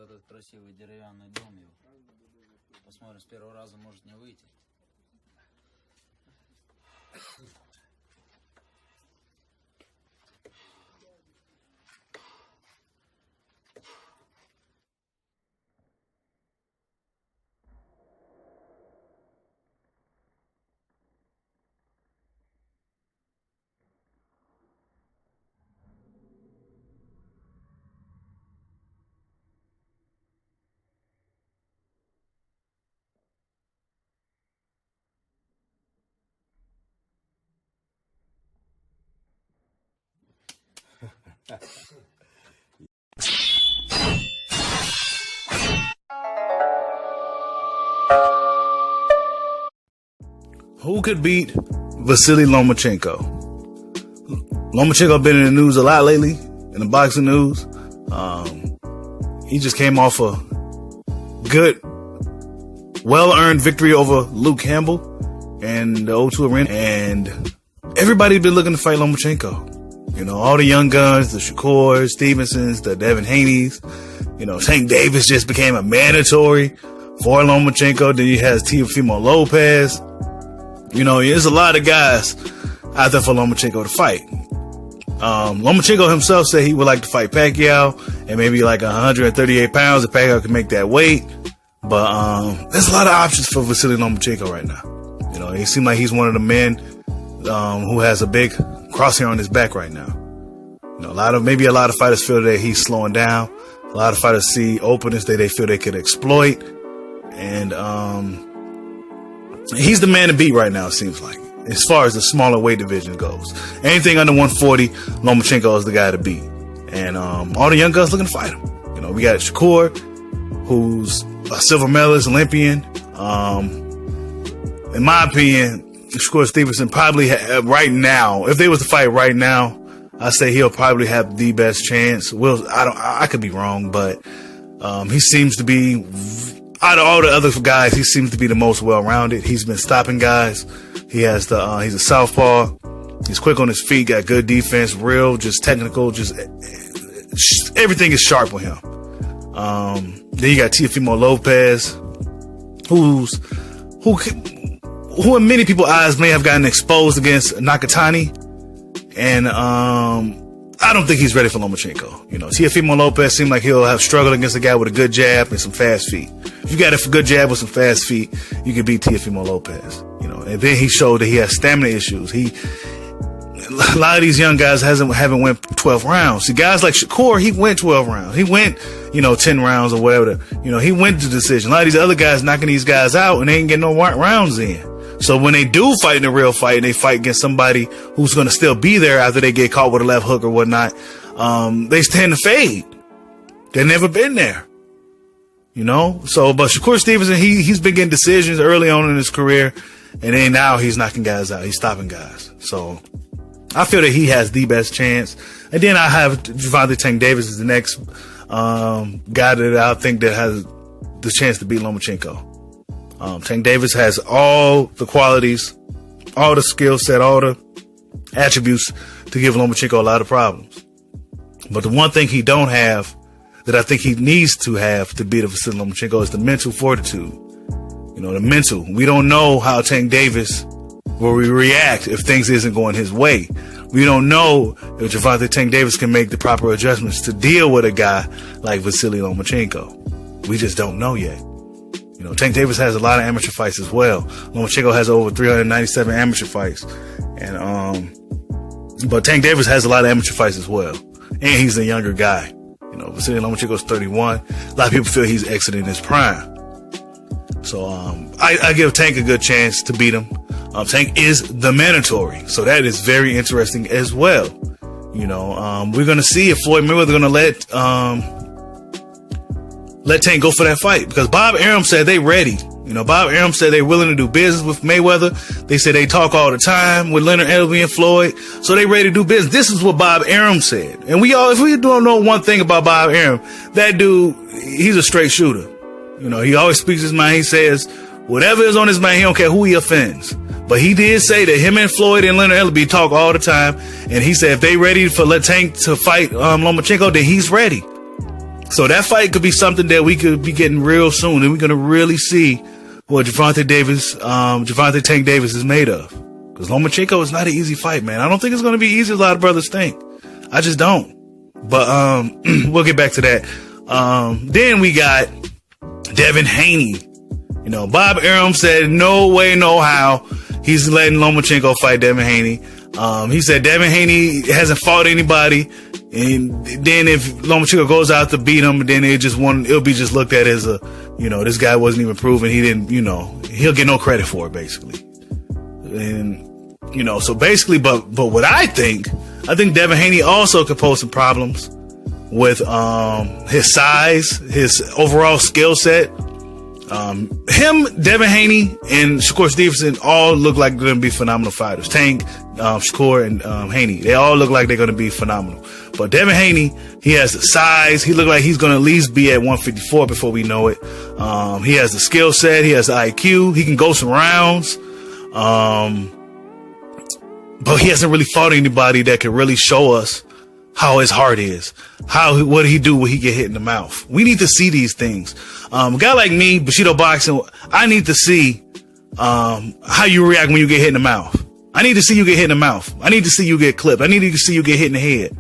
этот красивый деревянный дом его. Посмотрим, с первого раза может не выйти. Who could beat Vasyl Lomachenko? Lomachenko been in the news a lot lately, in the boxing news. He just came off a good, well-earned victory over Luke Campbell in the O2 Arena. And everybody's been looking to fight Lomachenko. You know, all the young guns, the Shakur Stevensons, the Devin Haneys. You know, Tank Davis just became a mandatory for Lomachenko. Then he has Teofimo Lopez. You know, there's a lot of guys out there for Lomachenko to fight. Lomachenko himself said he would like to fight Pacquiao and maybe like 138 pounds if Pacquiao can make that weight. But there's a lot of options for Vasyl Lomachenko right now. You know, he seems like he's one of the men who has a big crosshair on his back right now. You know, a lot of fighters feel that he's slowing down. A lot of fighters see openings that they feel they could exploit. And he's the man to beat right now, it seems like, as far as the smaller weight division goes. Anything under 140, Lomachenko is the guy to beat. And all the young guys looking to fight him. You know, we got Shakur, who's a silver medalist, Olympian. In my opinion, Shakur Stevenson probably right now, if they was to fight right now, I say he'll probably have the best chance. I could be wrong, but he seems to be, out of all the other guys, he seems to be the most well-rounded. He's been stopping guys. He's a southpaw. He's quick on his feet, got good defense, real, just technical, just everything is sharp with him. Then you got Teofimo Lopez, who in many people's eyes may have gotten exposed against Nakatani. And I don't think he's ready for Lomachenko. You know, Teofimo Lopez seemed like he'll have struggled against a guy with a good jab and some fast feet. If you got a good jab with some fast feet, you can beat Teofimo Lopez. You know, and then he showed that he has stamina issues. A lot of these young guys haven't went 12 rounds. See, guys like Shakur, he went 12 rounds. He went, 10 rounds or whatever. He went to decision. A lot of these other guys knocking these guys out and they ain't getting no rounds in. So when they do fight in a real fight and they fight against somebody who's going to still be there after they get caught with a left hook or whatnot, they tend to fade. They've never been there. So, but Shakur Stevenson, he's been getting decisions early on in his career, and then now he's knocking guys out. He's stopping guys. So I feel that he has the best chance. And then I have Gervonta Tank Davis as the next guy that I think that has the chance to beat Lomachenko. Tank Davis has all the qualities, all the skill set, all the attributes to give Lomachenko a lot of problems. But the one thing he don't have that I think he needs to have to beat Vasyl Lomachenko is the mental fortitude. The mental. We don't know how Tank Davis will react if things isn't going his way. We don't know if Gervonta Tank Davis can make the proper adjustments to deal with a guy like Vasyl Lomachenko. We just don't know yet. Tank Davis has a lot of amateur fights as well. Lomachenko has over 397 amateur fights. But Tank Davis has a lot of amateur fights as well. And he's a younger guy. Vasyl Lomachenko's 31. A lot of people feel he's exiting his prime. So, I give Tank a good chance to beat him. Tank is the mandatory. So that is very interesting as well. We're going to see if Floyd Mayweather going to let Tank go for that fight, because Bob Arum said they ready. Bob Arum said they're willing to do business with Mayweather. They said they talk all the time with Leonard Elvey and Floyd, so they ready to do business. This is what Bob Arum said. And if we don't know one thing about Bob Arum, that dude, he's a straight shooter. He always speaks his mind. He says whatever is on his mind, he don't care who he offends. But he did say that him and Floyd and Leonard Elvey talk all the time, and he said if they ready for let Tank to fight Lomachenko, then he's ready. So that fight could be something that we could be getting real soon, and we're gonna really see what Gervonta Tank Davis is made of. Because Lomachenko is not an easy fight, man. I don't think it's gonna be easy as a lot of brothers think. I just don't. But we'll get back to that. Then we got Devin Haney. You know, Bob Arum said no way, no how he's letting Lomachenko fight Devin Haney. He said Devin Haney hasn't fought anybody, and then if Lomachenko goes out to beat him, then it'll be just looked at as a, you know, this guy wasn't even proven. He didn't, you know, he'll get no credit for it, basically. And, you know, so basically, but what I think Devin Haney also could pose some problems with his size, his overall skill set. Devin Haney, and Shakur Stevenson all look like they're going to be phenomenal fighters. Tank, Shakur, and Haney, they all look like they're going to be phenomenal. But Devin Haney, he has the size. He look like he's going to at least be at 154 before we know it. He has the skill set. He has the IQ. He can go some rounds. But he hasn't really fought anybody that can really show us how his heart is. What he do when he get hit in the mouth. We need to see these things. A guy like me, Bushido Boxing, I need to see how you react when you get hit in the mouth. I need to see you get hit in the mouth. I need to see you get clipped. I need to see you get hit in the head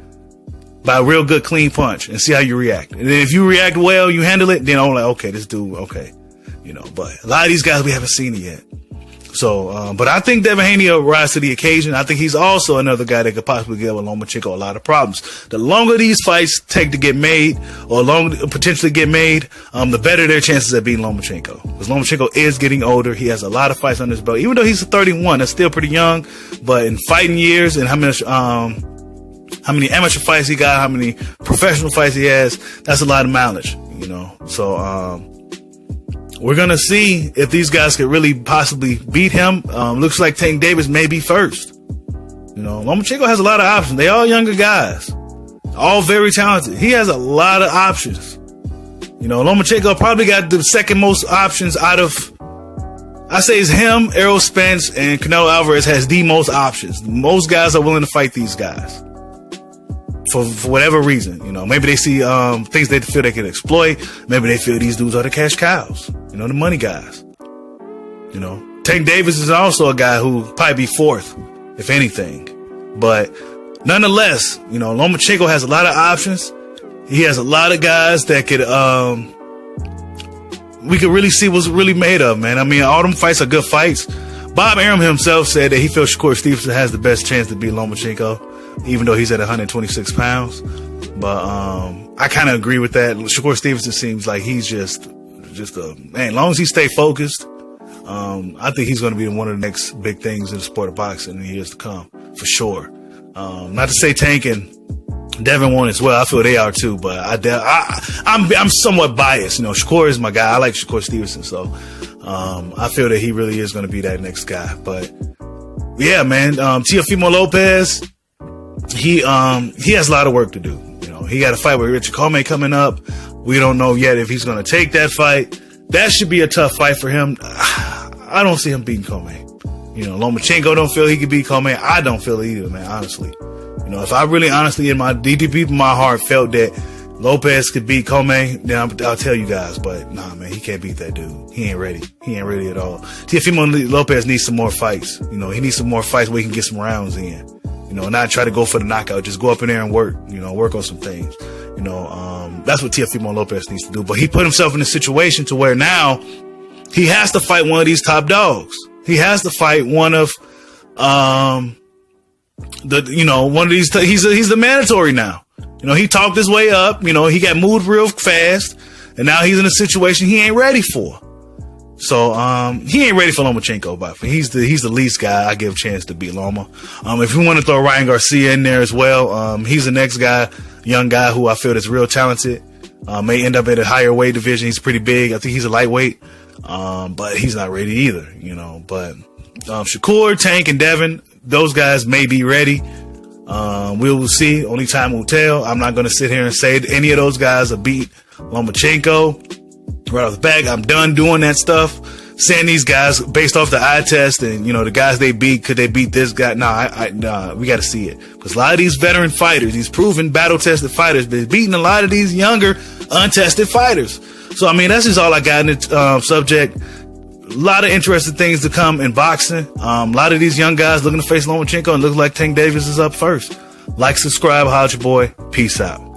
by a real good clean punch and see how you react. And then if you react well, you handle it, then I'm like, okay, this dude, okay. You know, but a lot of these guys, we haven't seen it yet. So, but I think Devin Haney will rise to the occasion. I think he's also another guy that could possibly give Lomachenko a lot of problems. The longer these fights take to get made, or potentially get made, the better their chances of beating Lomachenko. Because Lomachenko is getting older. He has a lot of fights on his belt. Even though he's 31, that's still pretty young. But in fighting years and how many amateur fights he got, how many professional fights he has, that's a lot of mileage, you know. So, we're going to see if these guys could really possibly beat him. Looks like Tank Davis may be first. You know, Lomachenko has a lot of options. They all younger guys, all very talented. He has a lot of options. You know, Lomachenko probably got the second most options out of, I say it's him, Errol Spence, and Canelo Alvarez has the most options. Most guys are willing to fight these guys. For whatever reason, you know, maybe they see things they feel they can exploit. Maybe they feel these dudes are the cash cows, you know, the money guys. You know, Tank Davis is also a guy who probably be fourth, if anything. But nonetheless, you know, Lomachenko has a lot of options. He has a lot of guys that could we could really see what's really made of, man. I mean, all them fights are good fights. Bob Arum himself said that he feels Shakur Stevenson has the best chance to beat Lomachenko, even though he's at 126 pounds. But I kind of agree with that. Shakur Stevenson seems like he's just a man. As long as he stay focused, I think he's going to be one of the next big things in the sport of boxing in the years to come, for sure. Not to say Tank and Devin won as well. I feel they are too, but I'm somewhat biased. You know, Shakur is my guy. I like Shakur Stevenson, so I feel that he really is going to be that next guy. But yeah, man, Teofimo Lopez. He has a lot of work to do. You know, he got a fight with Richard Commey coming up. We don't know yet if he's going to take that fight. That should be a tough fight for him. I don't see him beating Commey. You know, Lomachenko don't feel he could beat Commey. I don't feel it either, man, honestly. You know, if I really honestly in my deep of my heart felt that Lopez could beat Commey, then I'll tell you guys. But nah, man, he can't beat that dude. He ain't ready. He ain't ready at all. Teofimo Lopez needs some more fights. You know, he needs some more fights where he can get some rounds in. You know, not try to go for the knockout. Just go up in there and work. You know, work on some things. You know, that's what Teofimo Lopez needs to do. But he put himself in a situation to where now he has to fight one of these top dogs. He has to fight one of one of these. He's the mandatory now. You know, he talked his way up. You know, he got moved real fast, and now he's in a situation he ain't ready for. So he ain't ready for Lomachenko, but he's the least guy I give a chance to beat Loma. If you want to throw Ryan Garcia in there as well, he's the next guy, young guy who I feel is real talented. May end up at a higher weight division. He's pretty big. I think he's a lightweight, but he's not ready either. You know, but Shakur, Tank, and Devin, those guys may be ready. We will see. Only time will tell. I'm not going to sit here and say any of those guys will beat Lomachenko. Right off the bat, I'm done doing that stuff. Saying these guys based off the eye test and, you know, the guys they beat, could they beat this guy? Nah, we got to see it. Because a lot of these veteran fighters, these proven battle tested fighters, been beating a lot of these younger untested fighters. So, I mean, that's just all I got in the subject. A lot of interesting things to come in boxing. A lot of these young guys looking to face Lomachenko, and looks like Tank Davis is up first. Like, subscribe, holla at your boy. Peace out.